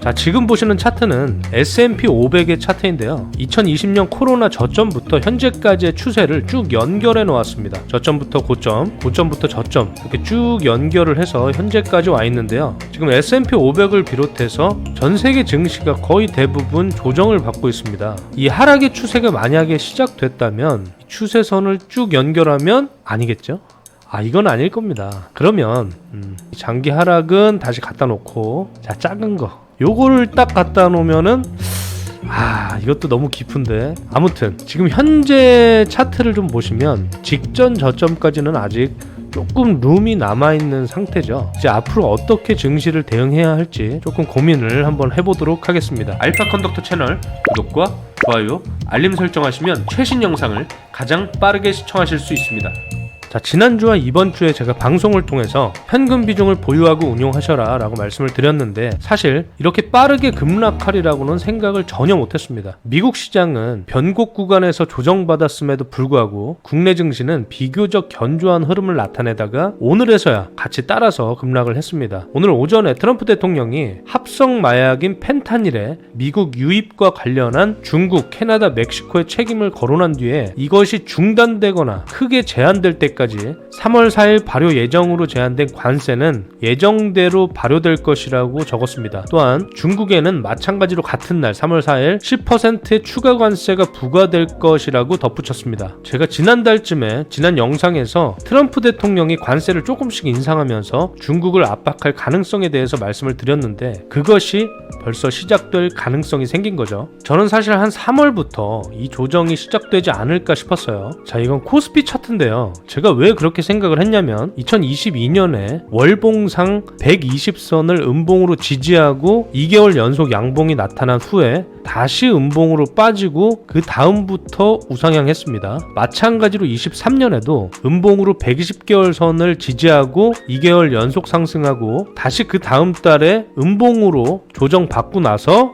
자, 지금 보시는 차트는 S&P 500의 차트인데요. 2020년 코로나 저점부터 현재까지의 추세를 쭉 연결해 놓았습니다. 저점부터 고점, 고점부터 저점 이렇게 쭉 연결을 해서 현재까지 와 있는데요. 지금 S&P 500을 비롯해서 전 세계 증시가 거의 대부분 조정을 받고 있습니다. 이 하락의 추세가 만약에 시작됐다면 추세선을 쭉 연결하면 아니겠죠? 이건 아닐 겁니다. 그러면 장기 하락은 다시 갖다 놓고, 자, 작은 거 요거를 딱 갖다 놓으면은 이것도 너무 깊은데, 아무튼 지금 현재 차트를 좀 보시면 직전 저점까지는 아직 조금 룸이 남아있는 상태죠. 이제 앞으로 어떻게 증시를 대응해야 할지 조금 고민을 한번 해보도록 하겠습니다. 알파 컨덕터 채널 구독과 좋아요, 알림 설정하시면 최신 영상을 가장 빠르게 시청하실 수 있습니다. 자, 지난주와 이번주에 제가 방송을 통해서 현금 비중을 보유하고 운용하셔라 라고 말씀을 드렸는데, 사실 이렇게 빠르게 급락하리라고는 생각을 전혀 못했습니다. 미국 시장은 변곡 구간에서 조정받았음에도 불구하고 국내 증시는 비교적 견조한 흐름을 나타내다가 오늘에서야 같이 따라서 급락을 했습니다. 오늘 오전에 트럼프 대통령이 합성 마약인 펜타닐의 미국 유입과 관련한 중국, 캐나다, 멕시코의 책임을 거론한 뒤에 이것이 중단되거나 크게 제한될 때까지 3월 4일 발효 예정으로 제한된 관세는 예정대로 발효될 것이라고 적었습니다. 또한 중국에는 마찬가지로 같은 날 3월 4일 10%의 추가 관세가 부과될 것이라고 덧붙였습니다. 제가 지난달쯤에 지난 영상에서 트럼프 대통령이 관세를 조금씩 인상하면서 중국을 압박할 가능성에 대해서 말씀을 드렸는데, 그것이 벌써 시작될 가능성이 생긴 거죠. 저는 사실 한 3월부터 이 조정이 시작되지 않을까 싶었어요. 자, 이건 코스피 차트인데요. 제가 왜 그렇게 생각을 했냐면 2022년에 월봉상 120선을 음봉으로 지지하고 2개월 연속 양봉이 나타난 후에 다시 음봉으로 빠지고 그 다음부터 우상향했습니다. 마찬가지로 23년에도 음봉으로 120개월 선을 지지하고 2개월 연속 상승하고 다시 그 다음 달에 음봉으로 조정받고 나서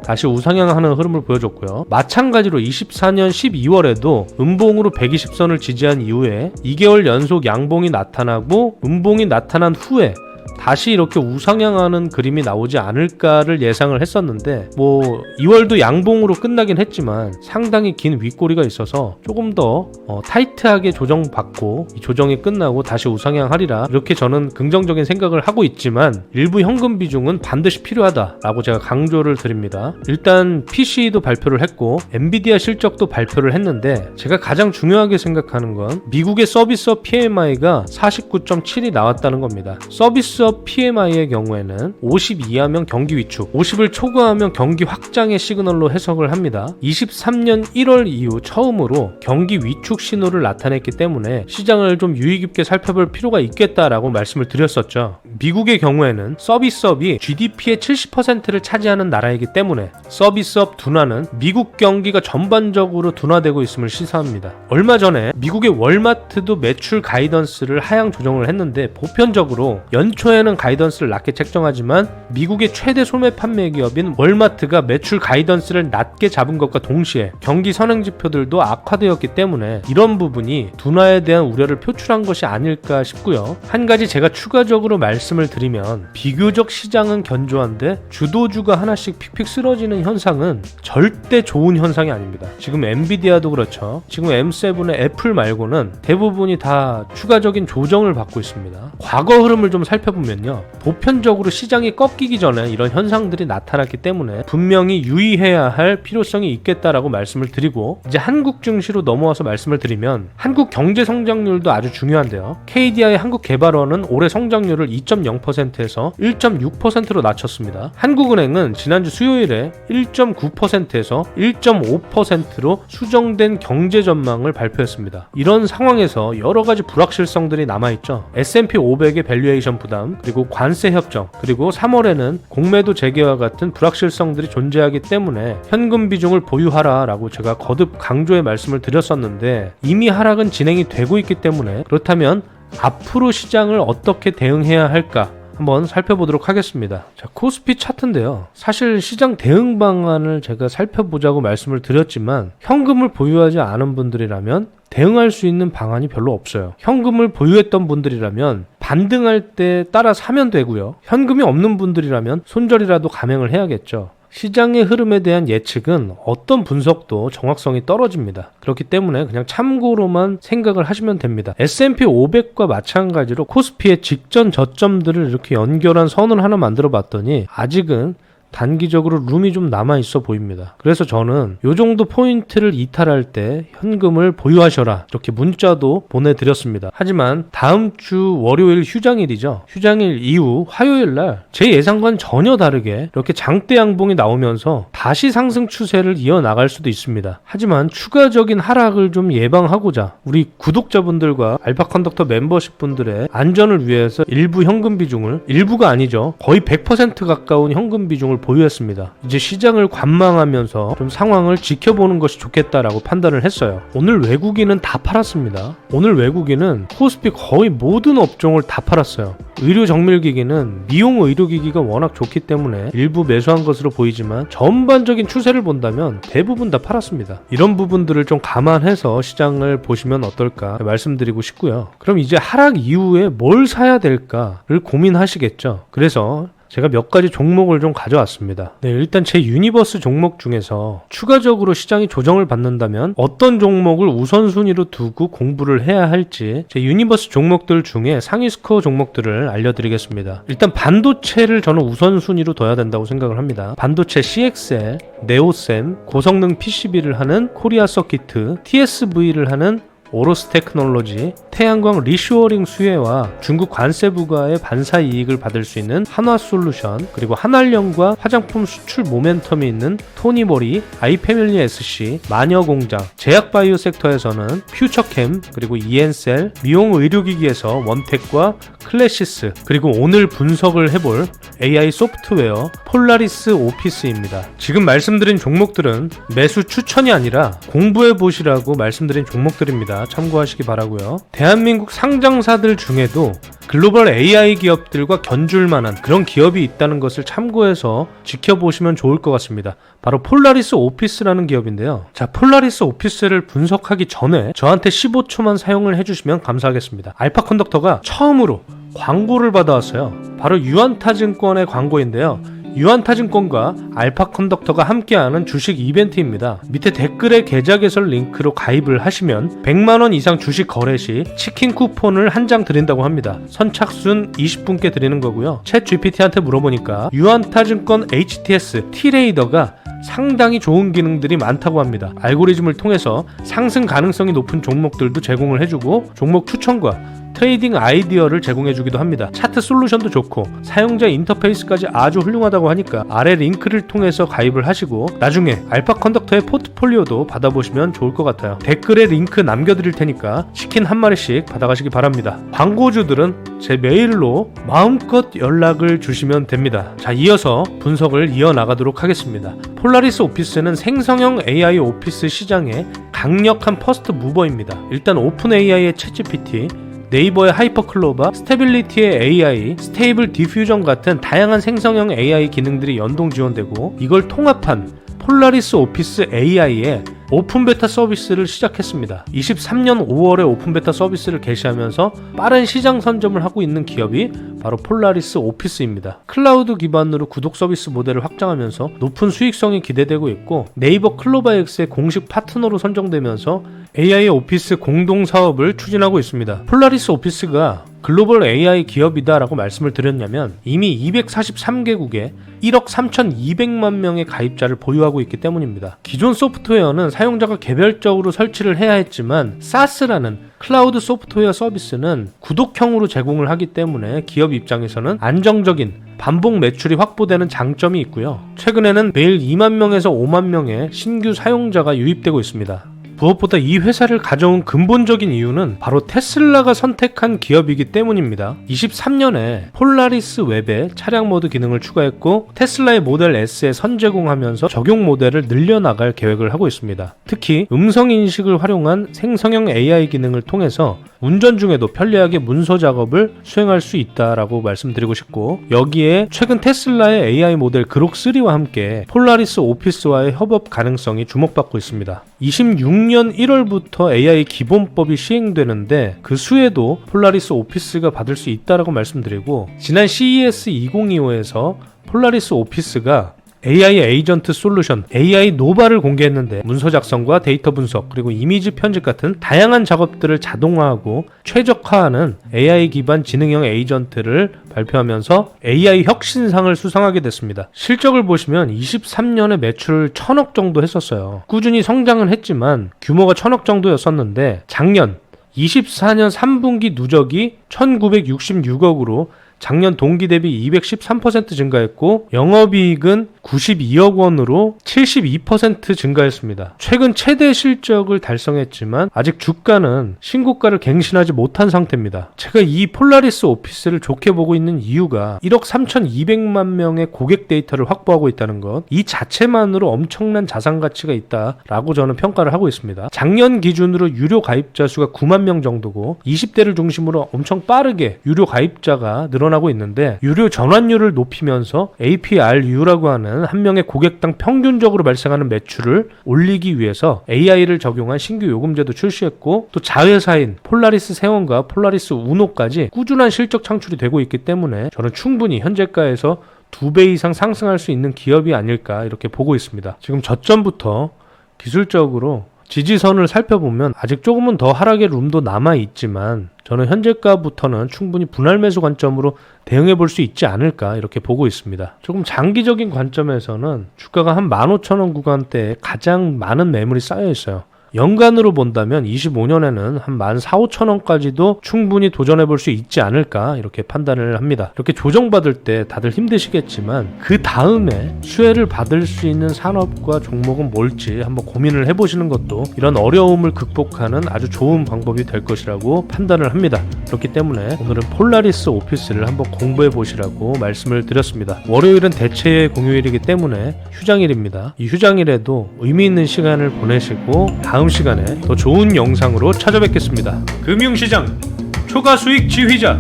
다시 우상향하는 흐름을 보여줬고요. 마찬가지로 24년 12월에도 음봉으로 120선을 지지한 이후에 2개월 연속 양봉이 나타나고 음봉이 나타난 후에 다시 이렇게 우상향하는 그림이 나오지 않을까를 예상을 했었는데, 2월도 양봉으로 끝나긴 했지만 상당히 긴 윗꼬리가 있어서 조금 더 타이트하게 조정받고 이 조정이 끝나고 다시 우상향하리라, 이렇게 저는 긍정적인 생각을 하고 있지만 일부 현금 비중은 반드시 필요하다라고 제가 강조를 드립니다. 일단 PC도 발표를 했고 엔비디아 실적도 발표를 했는데, 제가 가장 중요하게 생각하는 건 미국의 서비스업 PMI가 49.7이 나왔다는 겁니다. 서비스업 PMI의 경우에는 50 이하면 경기 위축, 50을 초과하면 경기 확장의 시그널로 해석을 합니다. 23년 1월 이후 처음으로 경기 위축 신호를 나타냈기 때문에 시장을 좀 유의 깊게 살펴볼 필요가 있겠다라고 말씀을 드렸었죠. 미국의 경우에는 서비스업이 GDP의 70%를 차지하는 나라이기 때문에 서비스업 둔화는 미국 경기가 전반적으로 둔화되고 있음을 시사합니다. 얼마 전에 미국의 월마트도 매출 가이던스를 하향 조정을 했는데, 보편적으로 연초에는 가이던스를 낮게 책정하지만 미국의 최대 소매 판매 기업인 월마트가 매출 가이던스를 낮게 잡은 것과 동시에 경기 선행 지표들도 악화되었기 때문에 이런 부분이 둔화에 대한 우려를 표출한 것이 아닐까 싶고요. 한 가지 제가 추가적으로 말씀을 드리면, 비교적 시장은 견조한데 주도주가 하나씩 픽픽 쓰러지는 현상은 절대 좋은 현상이 아닙니다. 지금 엔비디아도 그렇죠. 지금 M7의 애플 말고는 대부분이 다 추가적인 조정을 받고 있습니다. 과거 흐름을 좀 살펴보면요, 보편적으로 시장이 꺾이기 전에 이런 현상들이 나타났기 때문에 분명히 유의해야 할 필요성이 있겠다라고 말씀을 드리고, 이제 한국 증시로 넘어와서 말씀을 드리면 한국 경제 성장률도 아주 중요한데요. KDI 한국개발원은 올해 성장률을 2.0%에서 1.6%로 낮췄습니다. 한국은행은 지난주 수요일에 1.9%에서 1.5%로 수정된 경제 전망을 발표했습니다. 이런 상황에서 여러 가지 불확실성들이 남아있죠. S&P 500의 밸류에이션 부담, 그리고 관세 협정, 그리고 3월에는 공매도 재개와 같은 불확실성들이 존재하기 때문에 현금 비중을 보유하라 라고 제가 거듭 강조의 말씀을 드렸었는데, 이미 하락은 진행이 되고 있기 때문에, 그렇다면 앞으로 시장을 어떻게 대응해야 할까, 한번 살펴보도록 하겠습니다. 자, 코스피 차트인데요. 사실 시장 대응 방안을 제가 살펴보자고 말씀을 드렸지만 현금을 보유하지 않은 분들이라면 대응할 수 있는 방안이 별로 없어요. 현금을 보유했던 분들이라면 반등할 때 따라 사면 되고요. 현금이 없는 분들이라면 손절이라도 감행을 해야겠죠. 시장의 흐름에 대한 예측은 어떤 분석도 정확성이 떨어집니다. 그렇기 때문에 그냥 참고로만 생각을 하시면 됩니다. S&P 500과 마찬가지로 코스피의 직전 저점들을 이렇게 연결한 선을 하나 만들어 봤더니 아직은 단기적으로 룸이 좀 남아있어 보입니다. 그래서 저는 요 정도 포인트를 이탈할 때 현금을 보유하셔라 이렇게 문자도 보내드렸습니다. 하지만 다음 주 월요일 휴장일이죠. 휴장일 이후 화요일날 제 예상과는 전혀 다르게 이렇게 장대 양봉이 나오면서 다시 상승 추세를 이어나갈 수도 있습니다. 하지만 추가적인 하락을 좀 예방하고자 우리 구독자분들과 알파 컨덕터 멤버십 분들의 안전을 위해서 일부 현금 비중을, 일부가 아니죠, 거의 100% 가까운 현금 비중을 보유했습니다. 이제 시장을 관망하면서 좀 상황을 지켜보는 것이 좋겠다라고 판단을 했어요. 오늘 외국인은 다 팔았습니다. 오늘 외국인은 코스피 거의 모든 업종을 다 팔았어요. 의료 정밀기기는 미용 의료기기가 워낙 좋기 때문에 일부 매수한 것으로 보이지만 전반적인 추세를 본다면 대부분 다 팔았습니다. 이런 부분들을 좀 감안해서 시장을 보시면 어떨까 말씀드리고 싶고요. 그럼 이제 하락 이후에 뭘 사야 될까를 고민하시겠죠. 그래서 제가 몇 가지 종목을 좀 가져왔습니다. 네, 일단 제 유니버스 종목 중에서 추가적으로 시장이 조정을 받는다면 어떤 종목을 우선순위로 두고 공부를 해야 할지 제 유니버스 종목들 중에 상위 스코어 종목들을 알려드리겠습니다. 일단 반도체를 저는 우선순위로 둬야 된다고 생각을 합니다. 반도체 CXL, 네오셈, 고성능 PCB를 하는 코리아 서키트, TSV를 하는 오로스 테크놀로지, 태양광 리쇼어링 수혜와 중국 관세 부과의 반사 이익을 받을 수 있는 한화솔루션, 그리고 한알령과 화장품 수출 모멘텀이 있는 토니모리, 아이패밀리 SC, 마녀공장, 제약바이오 섹터에서는 퓨처캠, 그리고 이엔셀, 미용 의료기기에서 원텍과 클래시스, 그리고 오늘 분석을 해볼 AI 소프트웨어 폴라리스 오피스입니다. 지금 말씀드린 종목들은 매수 추천이 아니라 공부해 보시라고 말씀드린 종목들입니다. 참고하시기 바라고요. 대한민국 상장사들 중에도 글로벌 AI 기업들과 견줄 만한 그런 기업이 있다는 것을 참고해서 지켜보시면 좋을 것 같습니다. 바로 폴라리스 오피스라는 기업인데요. 자, 폴라리스 오피스를 분석하기 전에 저한테 15초만 사용을 해주시면 감사하겠습니다. 알파 컨덕터가 처음으로 광고를 받아왔어요. 바로 유안타증권의 광고인데요. 유안타증권과 알파 컨덕터가 함께하는 주식 이벤트입니다. 밑에 댓글에 계좌 개설 링크로 가입을 하시면 100만원 이상 주식 거래 시 치킨 쿠폰을 한 장 드린다고 합니다. 선착순 20분께 드리는 거고요. 챗 GPT한테 물어보니까 유안타증권 HTS T레이더가 상당히 좋은 기능들이 많다고 합니다. 알고리즘을 통해서 상승 가능성이 높은 종목들도 제공을 해주고 종목 추천과 트레이딩 아이디어를 제공해주기도 합니다. 차트 솔루션도 좋고 사용자 인터페이스까지 아주 훌륭하다고 하니까 아래 링크를 통해서 가입을 하시고 나중에 알파 컨덕터의 포트폴리오도 받아보시면 좋을 것 같아요. 댓글에 링크 남겨드릴 테니까 치킨 한 마리씩 받아가시기 바랍니다. 광고주들은 제 메일로 마음껏 연락을 주시면 됩니다. 자, 이어서 분석을 이어나가도록 하겠습니다. 폴라리스 오피스는 생성형 AI 오피스 시장의 강력한 퍼스트 무버입니다. 일단 오픈 AI의 챗GPT, 네이버의 하이퍼클로바, 스테빌리티의 AI, 스테이블 디퓨전 같은 다양한 생성형 AI 기능들이 연동 지원되고 이걸 통합한 폴라리스 오피스 AI의 오픈 베타 서비스를 시작했습니다. 23년 5월에 오픈 베타 서비스를 개시하면서 빠른 시장 선점을 하고 있는 기업이 바로 폴라리스 오피스입니다. 클라우드 기반으로 구독 서비스 모델을 확장하면서 높은 수익성이 기대되고 있고 네이버 클로바엑스의 공식 파트너로 선정되면서 AI 오피스 공동 사업을 추진하고 있습니다. 폴라리스 오피스가 글로벌 AI 기업이다 라고 말씀을 드렸냐면 이미 243개국에 1억 3,200만 명의 가입자를 보유하고 있기 때문입니다. 기존 소프트웨어는 사용자가 개별적으로 설치를 해야 했지만 SaaS라는 클라우드 소프트웨어 서비스는 구독형으로 제공을 하기 때문에 기업 입장에서는 안정적인 반복 매출이 확보되는 장점이 있고요. 최근에는 매일 2만 명에서 5만 명의 신규 사용자가 유입되고 있습니다. 무엇보다 이 회사를 가져온 근본적인 이유는 바로 테슬라가 선택한 기업이기 때문입니다. 23년에 폴라리스 웹에 차량 모드 기능을 추가했고 테슬라의 모델 S에 선제공하면서 적용 모델을 늘려나갈 계획을 하고 있습니다. 특히 음성 인식을 활용한 생성형 AI 기능을 통해서 운전 중에도 편리하게 문서 작업을 수행할 수 있다라고 말씀드리고 싶고, 여기에 최근 테슬라의 AI 모델 그록 3와 함께 폴라리스 오피스와의 협업 가능성이 주목받고 있습니다. 26년 1월부터 AI 기본법이 시행되는데 그 수혜도 폴라리스 오피스가 받을 수 있다라고 말씀드리고, 지난 CES 2025에서 폴라리스 오피스가 AI 에이전트 솔루션 AI 노바를 공개했는데, 문서 작성과 데이터 분석 그리고 이미지 편집 같은 다양한 작업들을 자동화하고 최적화하는 AI 기반 지능형 에이전트를 발표하면서 AI 혁신상을 수상하게 됐습니다. 실적을 보시면 23년에 매출 1000억 정도 했었어요. 꾸준히 성장은 했지만 규모가 1000억 정도였었는데, 작년 24년 3분기 누적이 1966억으로 작년 동기 대비 213% 증가했고, 영업이익은 92억 원으로 72% 증가했습니다. 최근 최대 실적을 달성했지만 아직 주가는 신고가를 갱신하지 못한 상태입니다. 제가 이 폴라리스 오피스를 좋게 보고 있는 이유가 1억 3,200만 명의 고객 데이터를 확보하고 있다는 것, 이 자체만으로 엄청난 자산 가치가 있다라고 저는 평가를 하고 있습니다. 작년 기준으로 유료 가입자 수가 9만 명 정도고 20대를 중심으로 엄청 빠르게 유료 가입자가 늘어나고 있는데, 유료 전환율을 높이면서 APRU라고 하는 한 명의 고객당 평균적으로 발생하는 매출을 올리기 위해서 AI를 적용한 신규 요금제도 출시했고, 또 자회사인 폴라리스 세원과 폴라리스 우노까지 꾸준한 실적 창출이 되고 있기 때문에 저는 충분히 현재가에서 2배 이상 상승할 수 있는 기업이 아닐까 이렇게 보고 있습니다. 지금 저점부터 기술적으로 지지선을 살펴보면 아직 조금은 더 하락의 룸도 남아있지만 저는 현재가부터는 충분히 분할 매수 관점으로 대응해 볼 수 있지 않을까 이렇게 보고 있습니다. 조금 장기적인 관점에서는 주가가 한 15,000원 구간대에 가장 많은 매물이 쌓여 있어요. 연간으로 본다면 25년에는 한 14,000~15,000원까지도 충분히 도전해 볼 수 있지 않을까 이렇게 판단을 합니다. 이렇게 조정받을 때 다들 힘드시겠지만 그 다음에 수혜를 받을 수 있는 산업과 종목은 뭘지 한번 고민을 해보시는 것도 이런 어려움을 극복하는 아주 좋은 방법이 될 것이라고 판단을 합니다. 그렇기 때문에 오늘은 폴라리스 오피스를 한번 공부해 보시라고 말씀을 드렸습니다. 월요일은 대체의 공휴일이기 때문에 휴장일입니다. 이 휴장일에도 의미 있는 시간을 보내시고 다음 시간에 더 좋은 영상으로 찾아뵙겠습니다. 금융시장 초과 수익 지휘자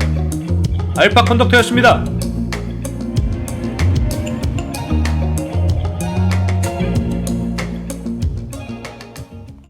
알파 컨덕터였습니다.